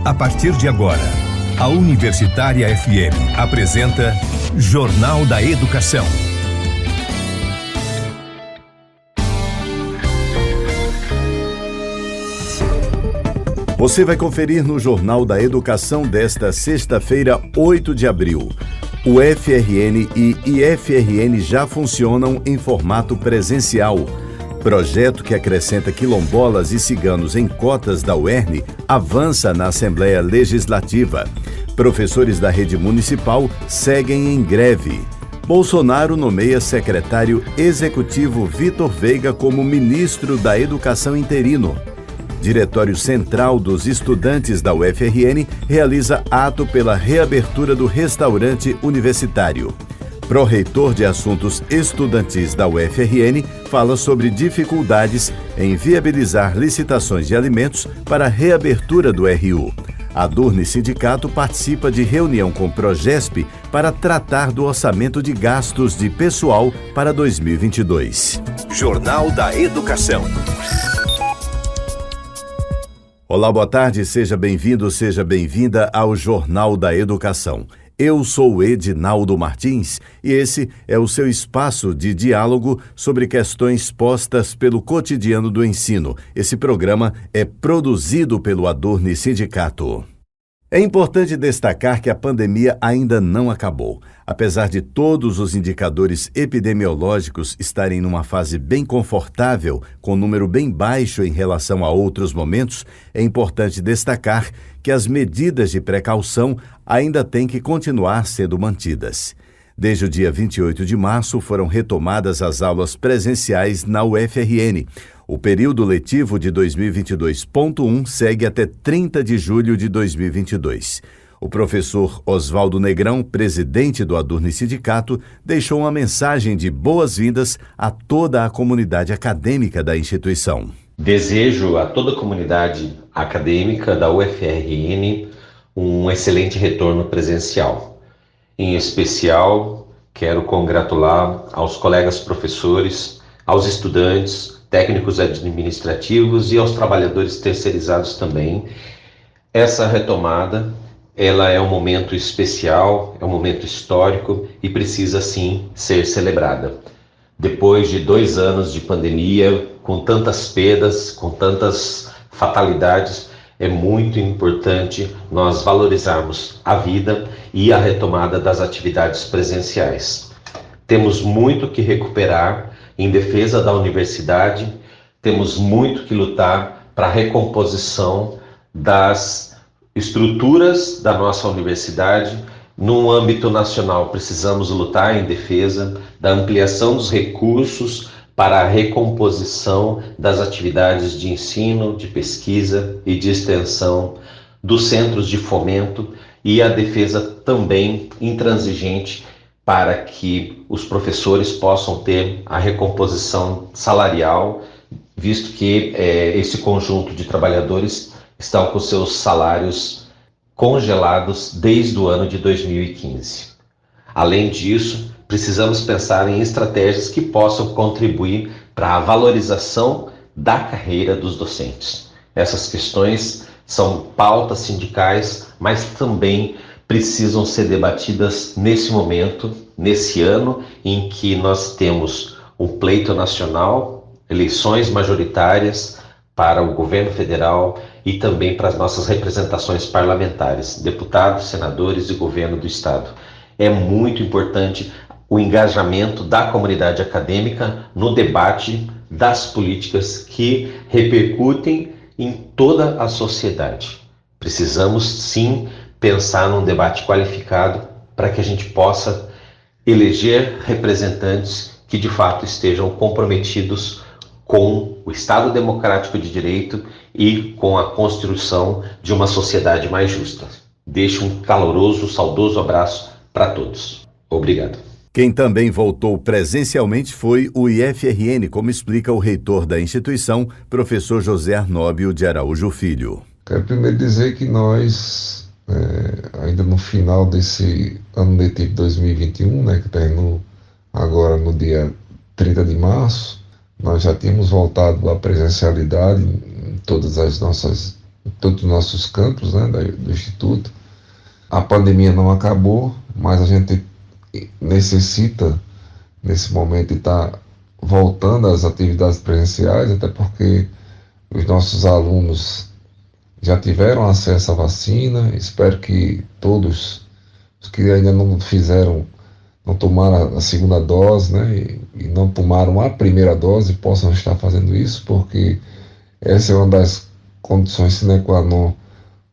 A partir de agora, a Universitária FM apresenta Jornal da Educação. Você vai conferir no Jornal da Educação desta sexta-feira, 8 de abril. O FRN e IFRN já funcionam em formato presencial. Projeto que acrescenta quilombolas e ciganos em cotas da UERN avança na Assembleia Legislativa. Professores da rede municipal seguem em greve. Bolsonaro nomeia secretário executivo Vitor Veiga como ministro da Educação interino. Diretório Central dos Estudantes da UFRN realiza ato pela reabertura do restaurante universitário. Pró-reitor de Assuntos Estudantis da UFRN fala sobre dificuldades em viabilizar licitações de alimentos para a reabertura do RU. A Adurne Sindicato participa de reunião com Progesp para tratar do orçamento de gastos de pessoal para 2022. Jornal da Educação. Olá, boa tarde, seja bem-vindo, seja bem-vinda ao Jornal da Educação. Eu sou Edinaldo Martins e esse é o seu espaço de diálogo sobre questões postas pelo cotidiano do ensino. Esse programa é produzido pelo Adurne Sindicato. É importante destacar que a pandemia ainda não acabou. Apesar de todos os indicadores epidemiológicos estarem numa fase bem confortável, com número bem baixo em relação a outros momentos, é importante destacar que as medidas de precaução ainda têm que continuar sendo mantidas. Desde o dia 28 de março foram retomadas as aulas presenciais na UFRN. O período letivo de 2022.1 segue até 30 de julho de 2022. O professor Oswaldo Negrão, presidente do Adurne Sindicato, deixou uma mensagem de boas-vindas a toda a comunidade acadêmica da instituição. Desejo a toda a comunidade acadêmica da UFRN um excelente retorno presencial. Em especial, quero congratular aos colegas professores, aos estudantes, técnicos administrativos e aos trabalhadores terceirizados também. Essa retomada, ela é um momento especial, é um momento histórico e precisa sim ser celebrada. Depois de 2 anos de pandemia, com tantas perdas, com tantas fatalidades, é muito importante nós valorizarmos a vida e a retomada das atividades presenciais. Temos muito que recuperar em defesa da universidade, temos muito que lutar para a recomposição das estruturas da nossa universidade. No âmbito nacional, precisamos lutar em defesa da ampliação dos recursos para a recomposição das atividades de ensino, de pesquisa e de extensão dos centros de fomento e a defesa também intransigente para que os professores possam ter a recomposição salarial, visto que esse conjunto de trabalhadores estão com seus salários congelados desde o ano de 2015. Além disso, precisamos pensar em estratégias que possam contribuir para a valorização da carreira dos docentes. Essas questões são pautas sindicais, mas também precisam ser debatidas nesse momento, nesse ano em que nós temos um pleito nacional, eleições majoritárias para o governo federal e também para as nossas representações parlamentares, deputados, senadores e governo do estado. É muito importante o engajamento da comunidade acadêmica no debate das políticas que repercutem em toda a sociedade. Precisamos, sim, pensar num debate qualificado para que a gente possa eleger representantes que, de fato, estejam comprometidos com o Estado Democrático de Direito e com a construção de uma sociedade mais justa. Deixo um caloroso, saudoso abraço para todos. Obrigado. Quem também voltou presencialmente foi o IFRN, como explica o reitor da instituição, professor José Arnóbio de Araújo Filho. Quero primeiro dizer que nós, ainda no final desse ano letivo 2021, que terminou agora no dia 30 de março, nós já tínhamos voltado à presencialidade em todas as nossas todos os nossos campos, né, do Instituto. A pandemia não acabou, mas a gente necessita, nesse momento, estar voltando às atividades presenciais, até porque os nossos alunos já tiveram acesso à vacina. Espero que todos os que ainda não fizeram, não tomaram a segunda dose, né, e não tomaram a primeira dose, possam estar fazendo isso, porque essa é uma das condições sine qua non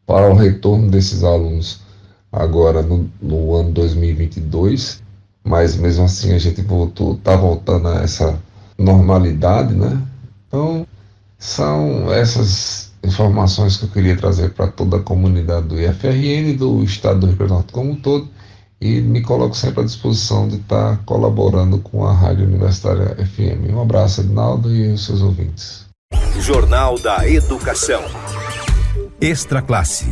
para o retorno desses alunos agora no ano 2022, mas mesmo assim a gente está voltando a essa normalidade, né? Então, são essas informações que eu queria trazer para toda a comunidade do IFRN, do estado do Rio Grande do Norte como um todo, e me coloco sempre à disposição de estar colaborando com a Rádio Universitária FM. Um abraço, Edinaldo, e os seus ouvintes. Jornal da Educação. Extra Classe.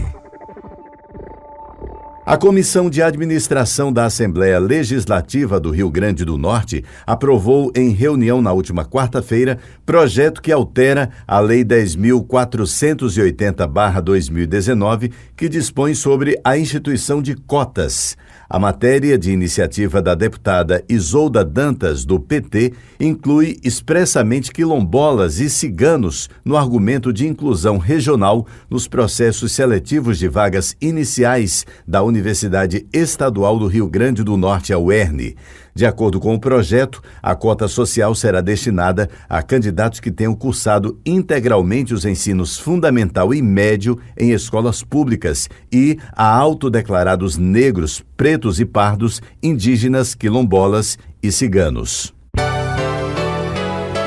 A Comissão de Administração da Assembleia Legislativa do Rio Grande do Norte aprovou em reunião na última quarta-feira projeto que altera a Lei 10.480/2019, que dispõe sobre a instituição de cotas. A matéria, de iniciativa da deputada Isolda Dantas, do PT, inclui expressamente quilombolas e ciganos no argumento de inclusão regional nos processos seletivos de vagas iniciais da Universidade Estadual do Rio Grande do Norte, a UERN. De acordo com o projeto, a cota social será destinada a candidatos que tenham cursado integralmente os ensinos fundamental e médio em escolas públicas e a autodeclarados negros, pretos e pardos, indígenas, quilombolas e ciganos.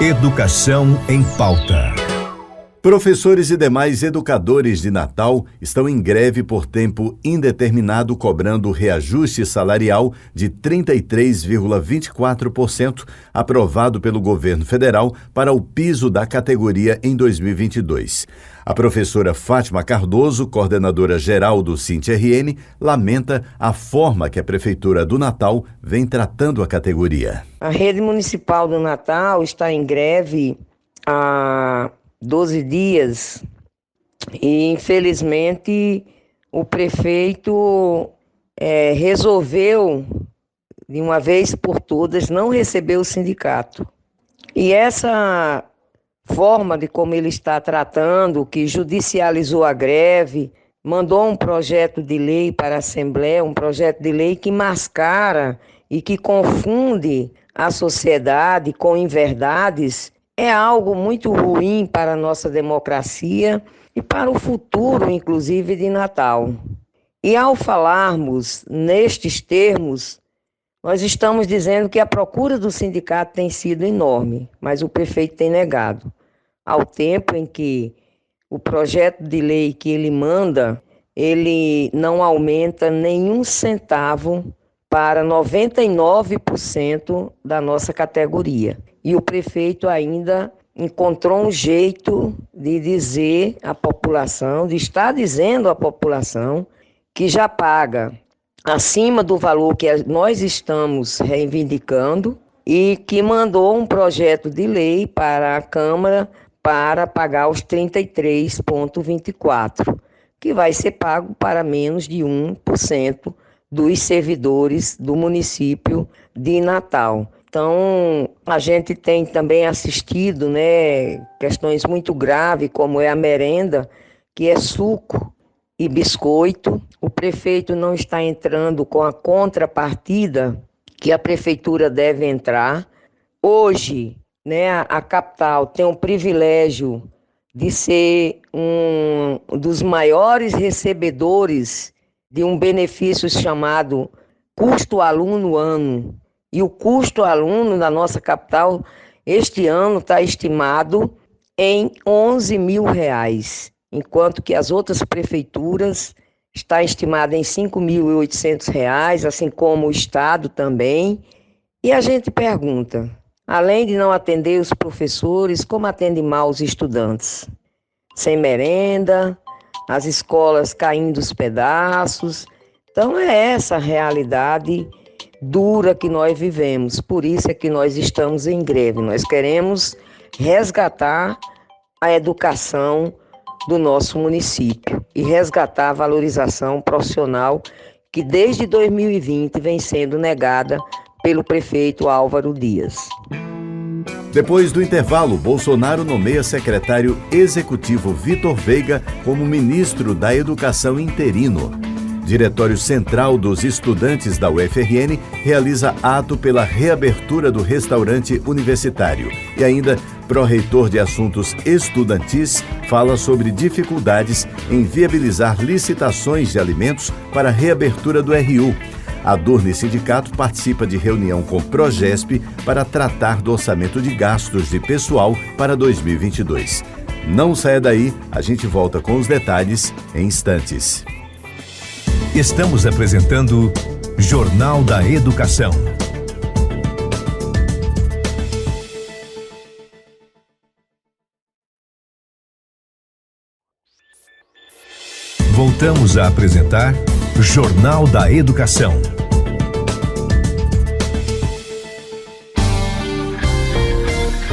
Educação em pauta. Professores e demais educadores de Natal estão em greve por tempo indeterminado, cobrando reajuste salarial de 33,24% aprovado pelo governo federal para o piso da categoria em 2022. A professora Fátima Cardoso, coordenadora geral do SINT-RN, lamenta a forma que a Prefeitura do Natal vem tratando a categoria. A rede municipal do Natal está em greve há 12 dias e, infelizmente, o prefeito resolveu, de uma vez por todas, não receber o sindicato. E essa forma de como ele está tratando, que judicializou a greve, mandou um projeto de lei para a Assembleia, um projeto de lei que mascara e que confunde a sociedade com inverdades, é algo muito ruim para a nossa democracia e para o futuro, inclusive, de Natal. E ao falarmos nestes termos, nós estamos dizendo que a procura do sindicato tem sido enorme, mas o prefeito tem negado. Ao tempo em que o projeto de lei que ele manda, ele não aumenta nenhum centavo para 99% da nossa categoria. E o prefeito ainda encontrou um jeito de dizer à população, de estar dizendo à população que já paga acima do valor que nós estamos reivindicando e que mandou um projeto de lei para a Câmara para pagar os 33,24%, que vai ser pago para menos de 1% dos servidores do município de Natal. Então, a gente tem também assistido, questões muito graves, como é a merenda, que é suco e biscoito. O prefeito não está entrando com a contrapartida que a prefeitura deve entrar. Hoje, a capital tem o privilégio de ser um dos maiores recebedores de um benefício chamado custo aluno ano. E o custo aluno da nossa capital, este ano, está estimado em R$11 mil, enquanto que as outras prefeituras está estimado em R$5.800, assim como o Estado também. E a gente pergunta, além de não atender os professores, como atende mal os estudantes? Sem merenda, as escolas caindo aos pedaços. Então é essa a realidade dura que nós vivemos. Por isso é que nós estamos em greve. Nós queremos resgatar a educação do nosso município e resgatar a valorização profissional que desde 2020 vem sendo negada pelo prefeito Álvaro Dias. Depois do intervalo, Bolsonaro nomeia secretário executivo Vitor Veiga como ministro da Educação interino. Diretório Central dos Estudantes da UFRN realiza ato pela reabertura do restaurante universitário. E ainda, pró-reitor de assuntos estudantis fala sobre dificuldades em viabilizar licitações de alimentos para a reabertura do RU. A Adurne Sindicato participa de reunião com Progesp para tratar do orçamento de gastos de pessoal para 2022. Não saia daí, a gente volta com os detalhes em instantes. Estamos apresentando Jornal da Educação. Voltamos a apresentar Jornal da Educação.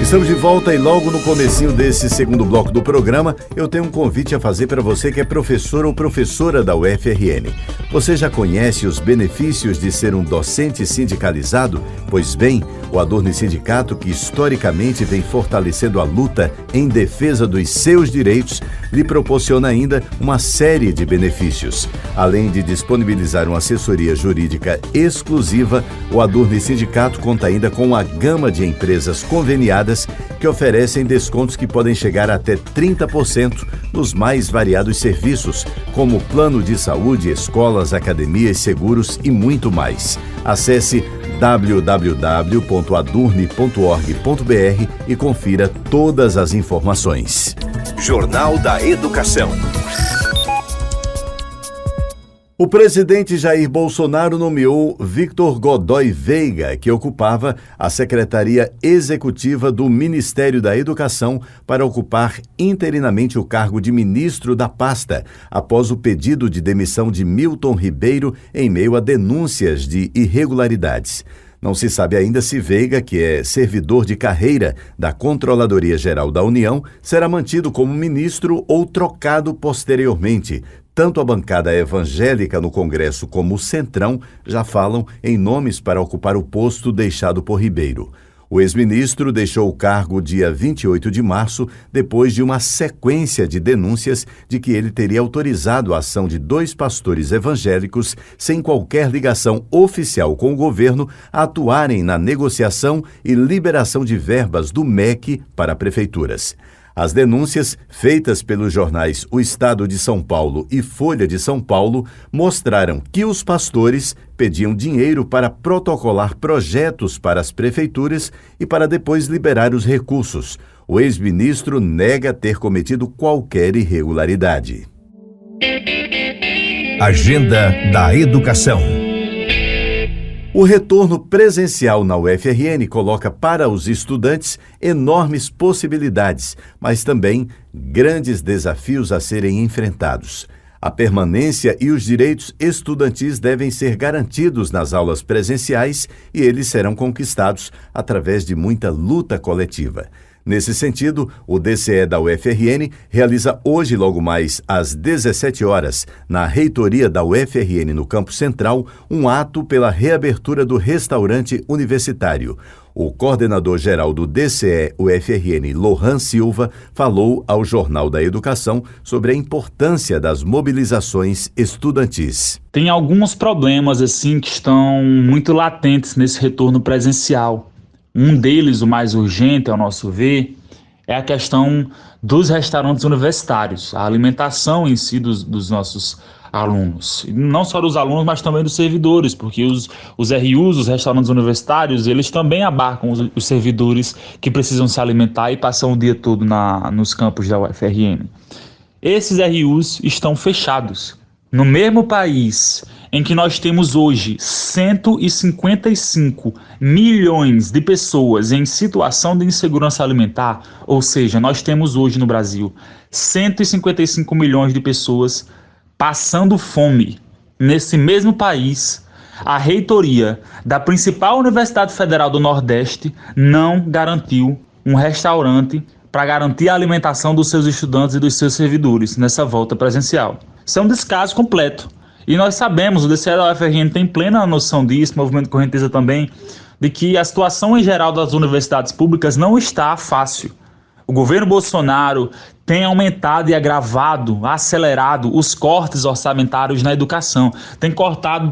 Estamos de volta e logo no comecinho desse segundo bloco do programa, eu tenho um convite a fazer para você que é professor ou professora da UFRN. Você já conhece os benefícios de ser um docente sindicalizado? Pois bem, o Adurne Sindicato, que historicamente vem fortalecendo a luta em defesa dos seus direitos, lhe proporciona ainda uma série de benefícios. Além de disponibilizar uma assessoria jurídica exclusiva, o Adurne Sindicato conta ainda com uma gama de empresas conveniadas que oferecem descontos que podem chegar até 30% nos mais variados serviços, como plano de saúde, escolas, academias, seguros e muito mais. Acesse www.adurne.org.br e confira todas as informações. Jornal da Educação. O presidente Jair Bolsonaro nomeou Victor Godoy Veiga, que ocupava a Secretaria Executiva do Ministério da Educação, para ocupar interinamente o cargo de ministro da pasta, após o pedido de demissão de Milton Ribeiro em meio a denúncias de irregularidades. Não se sabe ainda se Veiga, que é servidor de carreira da Controladoria Geral da União, será mantido como ministro ou trocado posteriormente. Tanto a bancada evangélica no Congresso como o Centrão já falam em nomes para ocupar o posto deixado por Ribeiro. O ex-ministro deixou o cargo dia 28 de março, depois de uma sequência de denúncias de que ele teria autorizado a ação de 2 pastores evangélicos, sem qualquer ligação oficial com o governo, a atuarem na negociação e liberação de verbas do MEC para prefeituras. As denúncias, feitas pelos jornais O Estado de São Paulo e Folha de São Paulo, mostraram que os pastores pediam dinheiro para protocolar projetos para as prefeituras e para depois liberar os recursos. O ex-ministro nega ter cometido qualquer irregularidade. Agenda da Educação. O retorno presencial na UFRN coloca para os estudantes enormes possibilidades, mas também grandes desafios a serem enfrentados. A permanência e os direitos estudantis devem ser garantidos nas aulas presenciais e eles serão conquistados através de muita luta coletiva. Nesse sentido, o DCE da UFRN realiza hoje, logo mais às 17 horas, na reitoria da UFRN no Campo Central, um ato pela reabertura do restaurante universitário. O coordenador-geral do DCE UFRN, Lohan Silva, falou ao Jornal da Educação sobre a importância das mobilizações estudantis. Tem alguns problemas assim que estão muito latentes nesse retorno presencial. Um deles, o mais urgente, ao nosso ver, é a questão dos restaurantes universitários, a alimentação em si dos nossos alunos. Não só dos alunos, mas também dos servidores, porque os RUs, os restaurantes universitários, eles também abarcam os servidores que precisam se alimentar e passam o dia todo nos campos da UFRN. Esses RUs estão fechados. No mesmo país em que nós temos hoje 155 milhões de pessoas em situação de insegurança alimentar, ou seja, nós temos hoje no Brasil 155 milhões de pessoas passando fome. Nesse mesmo país, a reitoria da principal Universidade Federal do Nordeste não garantiu um restaurante para garantir a alimentação dos seus estudantes e dos seus servidores nessa volta presencial. Isso é um descaso completo. E nós sabemos, o DCE da UFRN tem plena noção disso, o Movimento Correnteza também, de que a situação em geral das universidades públicas não está fácil. O governo Bolsonaro tem aumentado e agravado, acelerado os cortes orçamentários na educação.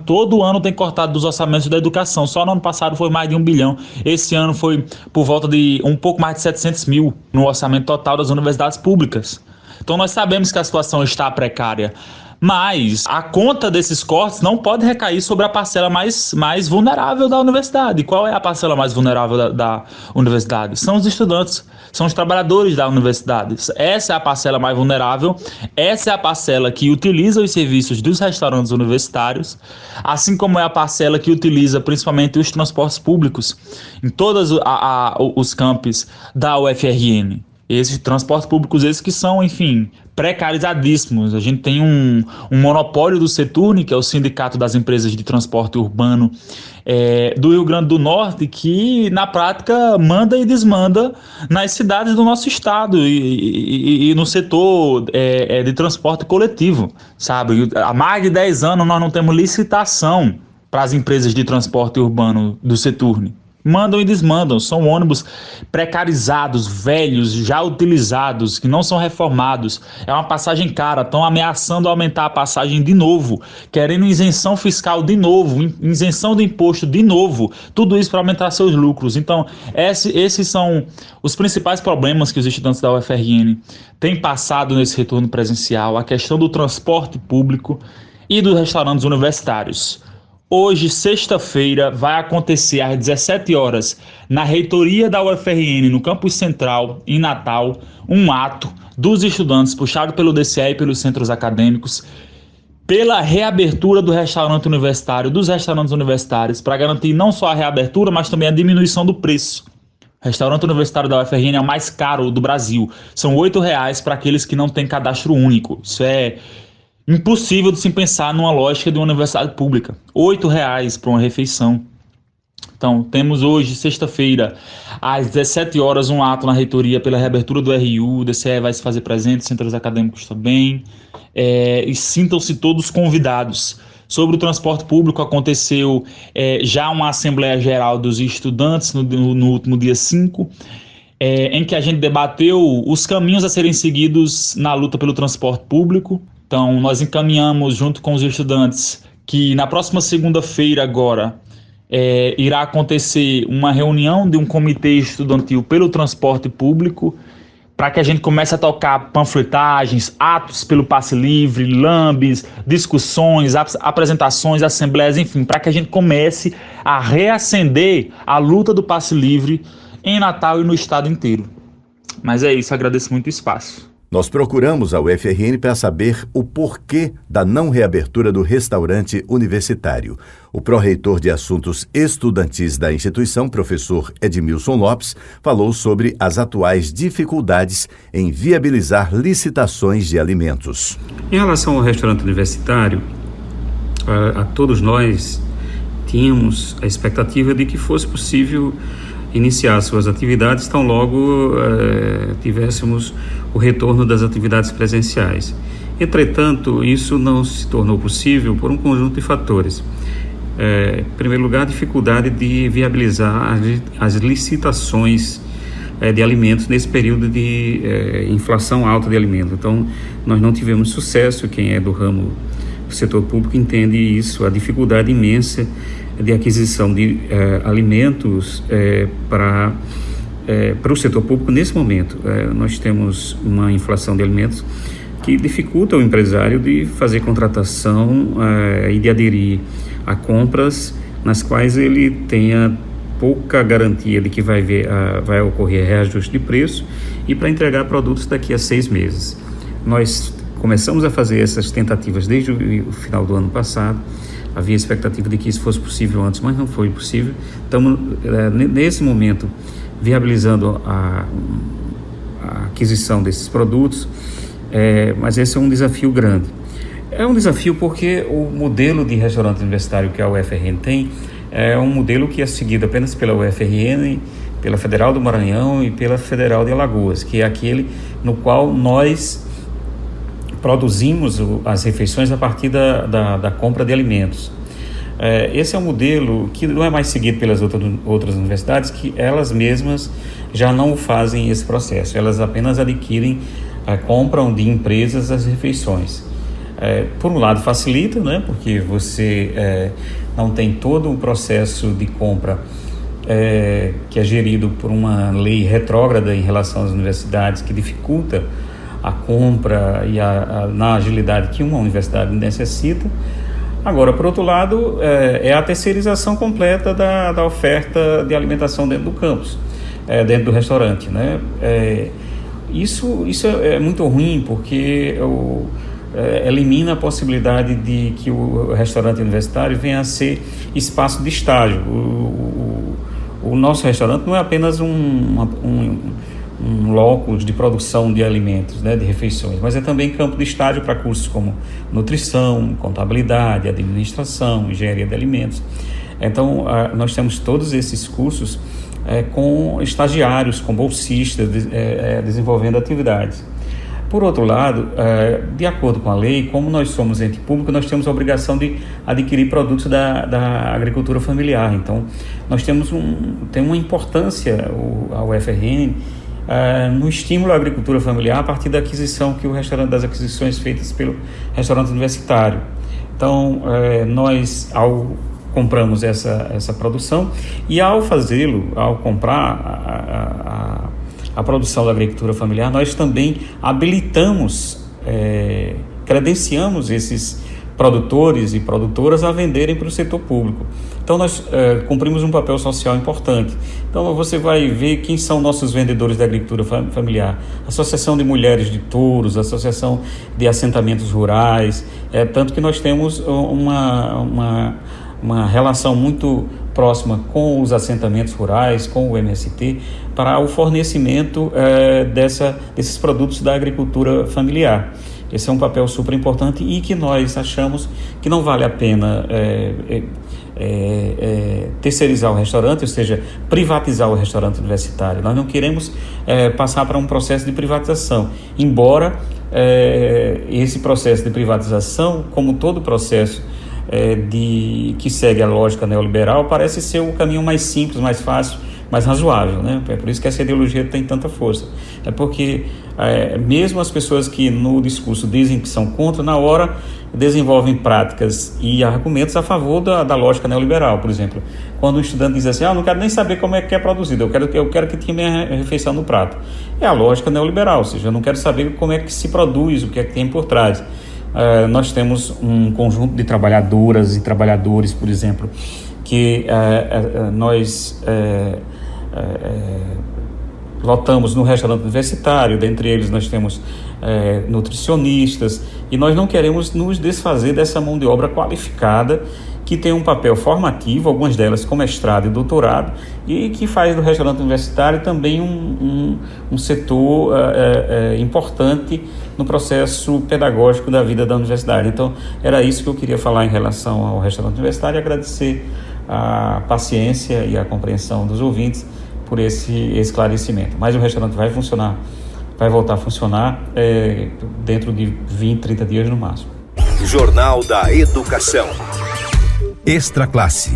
Todo ano tem cortado dos orçamentos da educação. Só no ano passado foi mais de 1 bilhão. Esse ano foi por volta de um pouco mais de 700 mil no orçamento total das universidades públicas. Então nós sabemos que a situação está precária. Mas a conta desses cortes não pode recair sobre a parcela mais vulnerável da universidade. Qual é a parcela mais vulnerável da universidade? São os estudantes, são os trabalhadores da universidade. Essa é a parcela mais vulnerável, essa é a parcela que utiliza os serviços dos restaurantes universitários, assim como é a parcela que utiliza principalmente os transportes públicos em todos os campos da UFRN. Esses transportes públicos, esses que são, enfim, precarizadíssimos. A gente tem um monopólio do Seturne, que é o Sindicato das Empresas de Transporte Urbano do Rio Grande do Norte, que na prática manda e desmanda nas cidades do nosso estado e no setor de transporte coletivo, sabe? Há mais de 10 anos nós não temos licitação para as empresas de transporte urbano do Seturne. Mandam e desmandam, são ônibus precarizados, velhos, já utilizados, que não são reformados. É uma passagem cara, estão ameaçando aumentar a passagem de novo, querendo isenção fiscal de novo, isenção do imposto de novo, tudo isso para aumentar seus lucros. Então, esses são os principais problemas que os estudantes da UFRN têm passado nesse retorno presencial, a questão do transporte público e dos restaurantes universitários. Hoje, sexta-feira, vai acontecer às 17 horas, na reitoria da UFRN, no campus central, em Natal, um ato dos estudantes, puxado pelo DCE e pelos centros acadêmicos, pela reabertura do restaurante universitário, dos restaurantes universitários, para garantir não só a reabertura, mas também a diminuição do preço. O restaurante universitário da UFRN é o mais caro do Brasil. São R$ 8,00 para aqueles que não têm cadastro único. Isso é impossível de se pensar numa lógica de uma universidade pública. R$ 8,00 para uma refeição. Então, temos hoje, sexta-feira, às 17 horas, um ato na reitoria pela reabertura do RU. O DCE vai se fazer presente, centros acadêmicos também. E sintam-se todos convidados. Sobre o transporte público, aconteceu já uma Assembleia Geral dos Estudantes no último dia 5, em que a gente debateu os caminhos a serem seguidos na luta pelo transporte público. Então, nós encaminhamos junto com os estudantes que na próxima segunda-feira agora irá acontecer uma reunião de um comitê estudantil pelo transporte público para que a gente comece a tocar panfletagens, atos pelo passe livre, lambes, discussões, apresentações, assembleias, enfim, para que a gente comece a reacender a luta do passe livre em Natal e no estado inteiro. Mas é isso, agradeço muito o espaço. Nós procuramos a UFRN para saber o porquê da não reabertura do restaurante universitário. O pró-reitor de Assuntos Estudantis da instituição, professor Edmilson Lopes, falou sobre as atuais dificuldades em viabilizar licitações de alimentos. Em relação ao restaurante universitário, a todos nós tínhamos a expectativa de que fosse possível iniciar suas atividades tão logo tivéssemos o retorno das atividades presenciais. Entretanto, isso não se tornou possível por um conjunto de fatores. Em primeiro lugar, a dificuldade de viabilizar as licitações de alimentos nesse período de inflação alta de alimentos. Então, nós não tivemos sucesso. Quem é do ramo do setor público entende isso, a dificuldade imensa de aquisição de alimentos para o setor público nesse momento. Nós temos uma inflação de alimentos que dificulta o empresário de fazer contratação e de aderir a compras nas quais ele tenha pouca garantia de que vai ocorrer reajuste de preço e para entregar produtos daqui a 6 meses. Nós começamos a fazer essas tentativas desde o final do ano passado. Havia expectativa de que isso fosse possível antes, mas não foi possível. Estamos, nesse momento, viabilizando a aquisição desses produtos, mas esse é um desafio grande. É um desafio porque o modelo de restaurante universitário que a UFRN tem é um modelo que é seguido apenas pela UFRN, pela Federal do Maranhão e pela Federal de Alagoas, que é aquele no qual nós produzimos as refeições a partir da compra de alimentos. Esse é um modelo que não é mais seguido pelas outras universidades, que elas mesmas já não fazem esse processo, elas apenas adquirem, compram de empresas as refeições. Por um lado facilita, né, porque você não tem todo o processo de compra que é gerido por uma lei retrógrada em relação às universidades, que dificulta a compra e na agilidade que uma universidade necessita. Agora, por outro lado, é a terceirização completa da oferta de alimentação dentro do campus, dentro do restaurante, né? Isso é muito ruim, porque elimina a possibilidade de que o restaurante universitário venha a ser espaço de estágio. O nosso restaurante não é apenas um locus de produção de alimentos, né, de refeições, mas é também campo de estágio para cursos como nutrição, contabilidade, administração, engenharia de alimentos. Então, nós temos todos esses cursos com estagiários, com bolsistas, desenvolvendo atividades. Por outro lado, de acordo com a lei, como nós somos ente público, nós temos a obrigação de adquirir produtos da agricultura familiar. Então, nós tem uma importância, a UFRN, no estímulo à agricultura familiar a partir da aquisição das aquisições feitas pelo restaurante universitário. Então, nós, ao compramos essa produção, e ao comprar a produção da agricultura familiar, nós também habilitamos, credenciamos esses produtores e produtoras a venderem para o setor público. Então, nós cumprimos um papel social importante. Então, você vai ver quem são nossos vendedores da agricultura familiar: Associação de Mulheres de Touros, Associação de Assentamentos Rurais, tanto que nós temos uma relação muito próxima com os assentamentos rurais, com o MST, para o fornecimento desses produtos da agricultura familiar. Esse é um papel super importante e que nós achamos que não vale a pena terceirizar o restaurante, ou seja, privatizar o restaurante universitário. Nós não queremos passar para um processo de privatização, embora esse processo de privatização, como todo processo que segue a lógica neoliberal, parece ser o caminho mais simples, mais fácil, mais razoável, né? É por isso que essa ideologia tem tanta força. É porque mesmo as pessoas que no discurso dizem que são contra, na hora desenvolvem práticas e argumentos a favor da lógica neoliberal. Por exemplo, quando um estudante diz assim: não quero nem saber como é que é produzido, eu quero que tenha minha refeição no prato. É a lógica neoliberal, ou seja, eu não quero saber como é que se produz, o que é que tem por trás. Nós temos um conjunto de trabalhadoras e trabalhadores, por exemplo, que nós lotamos no restaurante universitário. Dentre eles nós temos nutricionistas, e nós não queremos nos desfazer dessa mão de obra qualificada que tem um papel formativo, algumas delas com mestrado e doutorado, e que faz do restaurante universitário também um setor importante no processo pedagógico da vida da universidade. Então, era isso que eu queria falar em relação ao restaurante universitário, e agradecer a paciência e a compreensão dos ouvintes por esse esclarecimento. Mas o restaurante vai voltar a funcionar dentro de 20, 30 dias no máximo. Jornal da Educação. Extra Classe.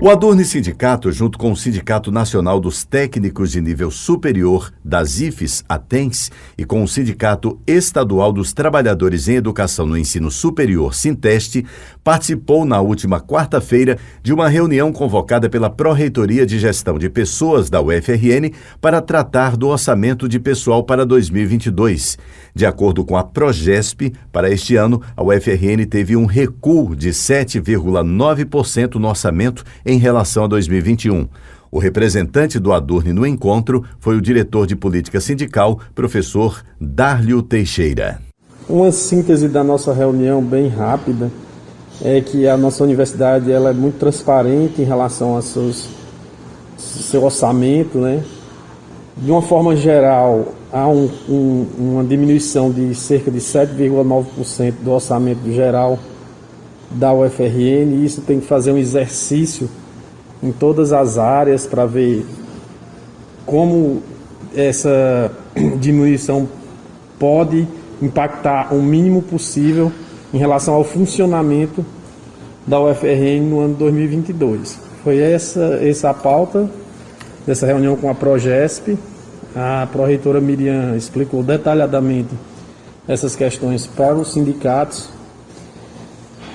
O Adurne Sindicato, junto com o Sindicato Nacional dos Técnicos de Nível Superior, das IFES, ATENS, e com o Sindicato Estadual dos Trabalhadores em Educação no Ensino Superior, Sinteste, participou na última quarta-feira de uma reunião convocada pela Pró-Reitoria de Gestão de Pessoas da UFRN para tratar do orçamento de pessoal para 2022. De acordo com a Progesp, para este ano, a UFRN teve um recuo de 7,9% no orçamento em relação a 2021. O representante do Adurne no encontro foi o diretor de política sindical, professor Dárlio Teixeira. Uma síntese da nossa reunião bem rápida é que a nossa universidade ela é muito transparente em relação ao seu orçamento, né? De uma forma geral, há uma diminuição de cerca de 7,9% do orçamento geral da UFRN, e isso tem que fazer um exercício em todas as áreas para ver como essa diminuição pode impactar o mínimo possível em relação ao funcionamento da UFRN no ano 2022. Foi essa a pauta dessa reunião com a Progesp. A pró-reitora Miriam explicou detalhadamente essas questões para os sindicatos.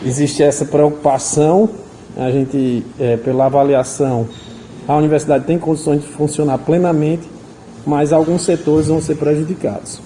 Existe essa preocupação, a gente, pela avaliação, a universidade tem condições de funcionar plenamente, mas alguns setores vão ser prejudicados.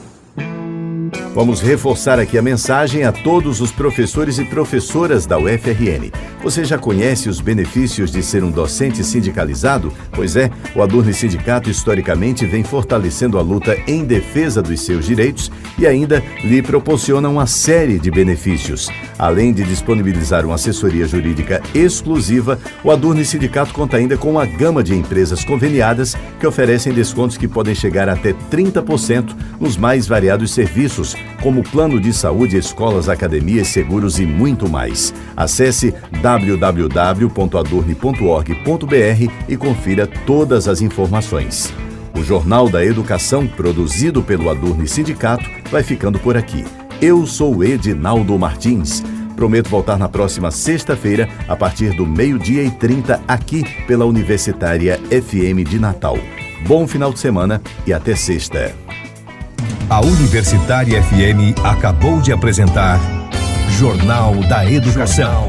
Vamos reforçar aqui a mensagem a todos os professores e professoras da UFRN. Você já conhece os benefícios de ser um docente sindicalizado? Pois é, o Adurne Sindicato historicamente vem fortalecendo a luta em defesa dos seus direitos e ainda lhe proporciona uma série de benefícios. Além de disponibilizar uma assessoria jurídica exclusiva, o Adurne Sindicato conta ainda com uma gama de empresas conveniadas que oferecem descontos que podem chegar até 30% nos mais variados serviços, como plano de saúde, escolas, academias, seguros e muito mais. Acesse www.adurne.org.br e confira todas as informações. O Jornal da Educação, produzido pelo Adurne Sindicato, vai ficando por aqui. Eu sou Edinaldo Martins. Prometo voltar na próxima sexta-feira, a partir do 12h30, aqui pela Universitária FM de Natal. Bom final de semana e até sexta. A Universitária FM acabou de apresentar Jornal da Educação.